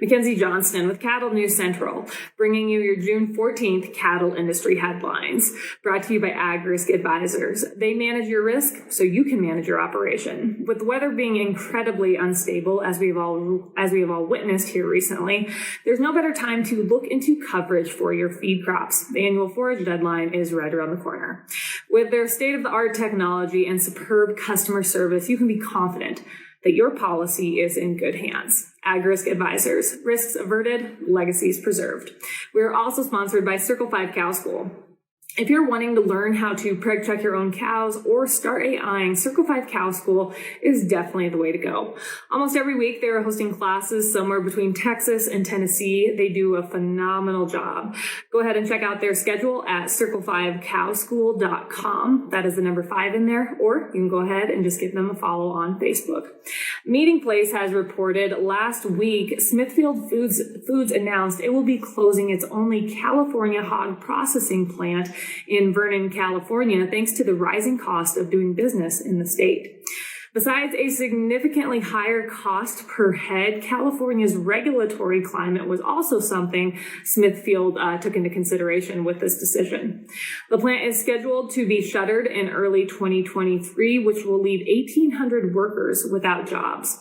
Mackenzie Johnston with Cattle News Central, bringing you your June 14th cattle industry headlines, brought to you by Ag Risk Advisors. They manage your risk so you can manage your operation. With the weather being incredibly unstable, as we have all witnessed here recently, there's no better time to look into coverage for your feed crops. The annual forage deadline is right around the corner. With their state-of-the-art technology and superb customer service, you can be confident that your policy is in good hands. Ag Risk Advisors, risks averted, legacies preserved. We are also sponsored by Circle 5 Cow School. If you're wanting to learn how to preg check your own cows or start AIing, Circle 5 Cow School is definitely the way to go. Almost every week they are hosting classes somewhere between Texas and Tennessee. They do a phenomenal job. Go ahead and check out their schedule at circle5cowschool.com. That is the number 5 in there, or you can go ahead and just give them a follow on Facebook. Meeting Place has reported last week Smithfield Foods announced it will be closing its only California hog processing plant in Vernon, California, thanks to the rising cost of doing business in the state. Besides a significantly higher cost per head, California's regulatory climate was also something Smithfield took into consideration with this decision. The plant is scheduled to be shuttered in early 2023, which will leave 1,800 workers without jobs.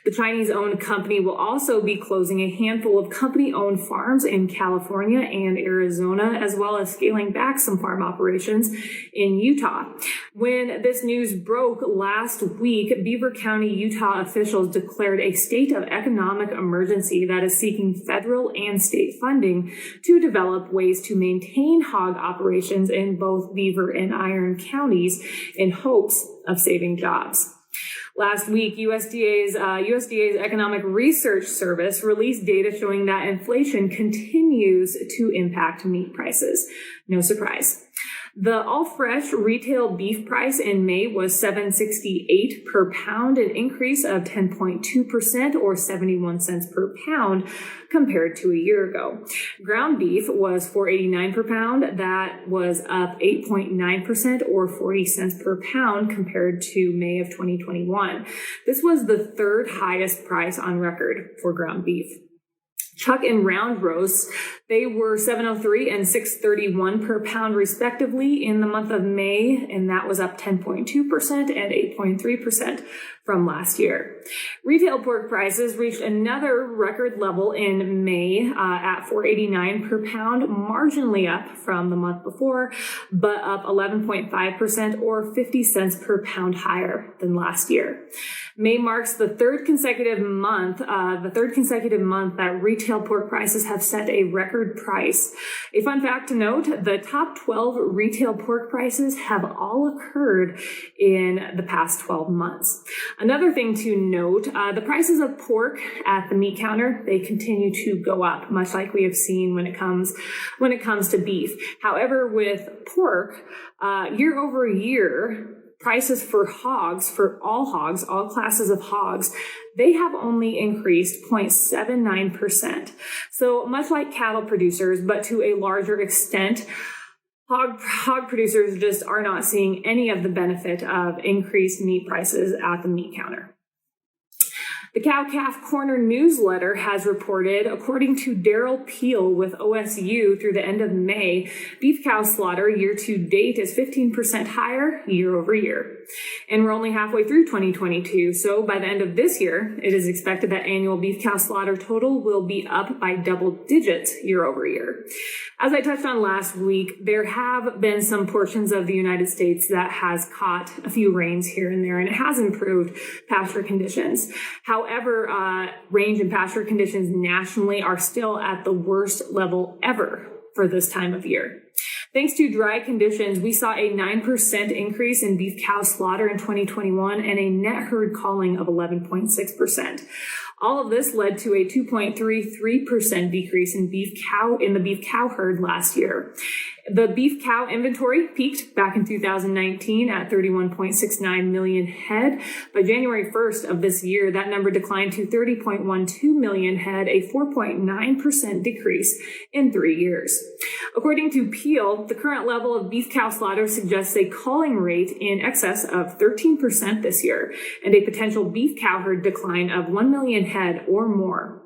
The Chinese-owned company will also be closing a handful of company-owned farms in California and Arizona, as well as scaling back some farm operations in Utah. When this news broke last week, Beaver County, Utah officials declared a state of economic emergency that is seeking federal and state funding to develop ways to maintain hog operations in both Beaver and Iron counties in hopes of saving jobs. Last week, USDA's Economic Research Service released data showing that inflation continues to impact meat prices. No surprise. The all-fresh retail beef price in May was $7.68 per pound, an increase of 10.2% or 71 cents per pound compared to a year ago. Ground beef was $4.89 per pound. That was up 8.9% or 40 cents per pound compared to May of 2021. This was the third highest price on record for ground beef. Chuck and round roasts, they were $7.03 and $6.31 per pound respectively in the month of May, and that was up 10.2% and 8.3% from last year. Retail pork prices reached another record level in May at $4.89 per pound, marginally up from the month before, but up 11.5% or 50 cents per pound higher than last year. May marks the third consecutive month that retail pork prices have set a record price. A fun fact to note, the top 12 retail pork prices have all occurred in the past 12 months. Another thing to note, the prices of pork at the meat counter, they continue to go up, much like we have seen when it comes to beef. However, with pork, year over year, prices for hogs, all classes of hogs, they have only increased 0.79%. So much like cattle producers, but to a larger extent, hog producers just are not seeing any of the benefit of increased meat prices at the meat counter. The Cow-Calf Corner newsletter has reported, according to Daryl Peel with OSU through the end of May, beef cow slaughter year to date is 15% higher year over year. And we're only halfway through 2022, so by the end of this year, it is expected that annual beef cow slaughter total will be up by double digits year over year. As I touched on last week, there have been some portions of the United States that has caught a few rains here and there, and it has improved pasture conditions. However, range and pasture conditions nationally are still at the worst level ever for this time of year. Thanks to dry conditions, we saw a 9% increase in beef cow slaughter in 2021 and a net herd culling of 11.6%. All of this led to a 2.33% decrease in the beef cow herd last year. The beef cow inventory peaked back in 2019 at 31.69 million head. By January 1st of this year, that number declined to 30.12 million head, a 4.9% decrease in 3 years. According to Peel, the current level of beef cow slaughter suggests a culling rate in excess of 13% this year and a potential beef cow herd decline of 1 million head or more.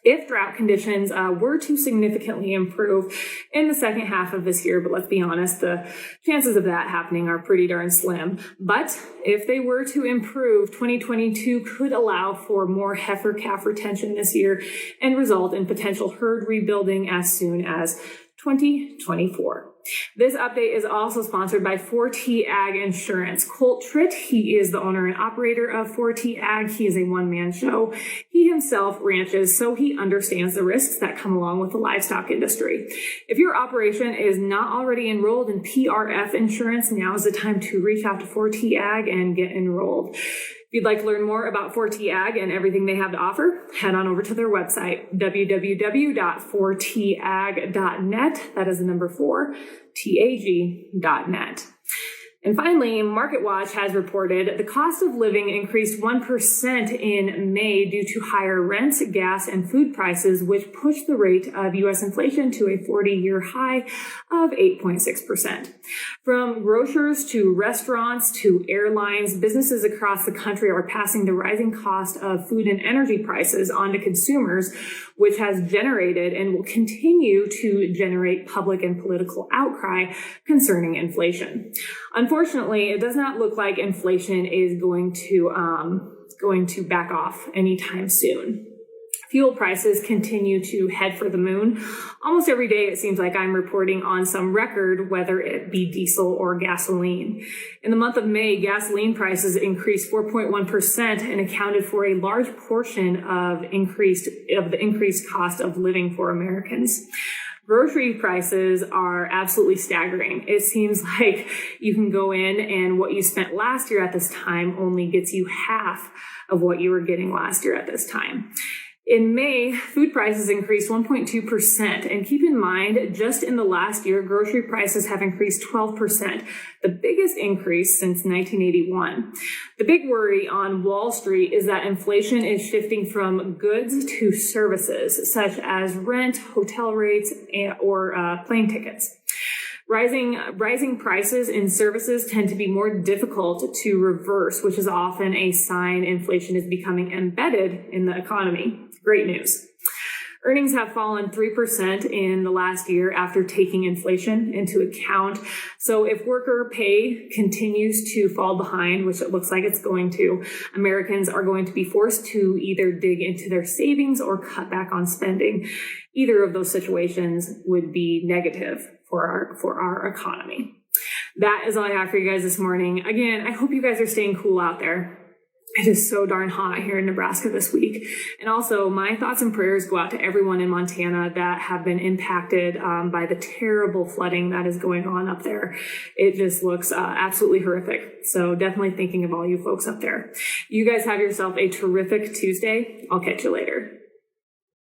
if drought conditions were to significantly improve in the second half of this year. But let's be honest, the chances of that happening are pretty darn slim. But if they were to improve, 2022 could allow for more heifer-calf retention this year and result in potential herd rebuilding as soon as 2024. This update is also sponsored by 4T Ag Insurance. Colt Tritt, he is the owner and operator of 4T Ag. He is a one-man show. He himself ranches, so he understands the risks that come along with the livestock industry. If your operation is not already enrolled in PRF insurance, now is the time to reach out to 4T Ag and get enrolled. If you'd like to learn more about 4T Ag and everything they have to offer, head on over to their website, www.4tag.net. That is the number 4, TAG.net. And finally, MarketWatch has reported the cost of living increased 1% in May due to higher rents, gas, and food prices, which pushed the rate of U.S. inflation to a 40-year high of 8.6%. From grocers to restaurants to airlines, businesses across the country are passing the rising cost of food and energy prices onto consumers, which has generated and will continue to generate public and political outcry concerning inflation. Unfortunately, it does not look like inflation is going to back off anytime soon. Fuel prices continue to head for the moon. Almost every day, it seems like I'm reporting on some record, whether it be diesel or gasoline. In the month of May, gasoline prices increased 4.1% and accounted for a large portion of the increased cost of living for Americans. Grocery prices are absolutely staggering. It seems like you can go in and what you spent last year at this time only gets you half of what you were getting last year at this time. In May, food prices increased 1.2%. And keep in mind, just in the last year, grocery prices have increased 12%, the biggest increase since 1981. The big worry on Wall Street is that inflation is shifting from goods to services, such as rent, hotel rates, or plane tickets. Rising prices in services tend to be more difficult to reverse, which is often a sign inflation is becoming embedded in the economy. Great news. Earnings have fallen 3% in the last year after taking inflation into account. So if worker pay continues to fall behind, which it looks like it's going to, Americans are going to be forced to either dig into their savings or cut back on spending. Either of those situations would be negative for our economy. That is all I have for you guys this morning. Again, I hope you guys are staying cool out there. It is so darn hot here in Nebraska this week. And also, my thoughts and prayers go out to everyone in Montana that have been impacted by the terrible flooding that is going on up there. It just looks absolutely horrific. So definitely thinking of all you folks up there. You guys have yourself a terrific Tuesday. I'll catch you later.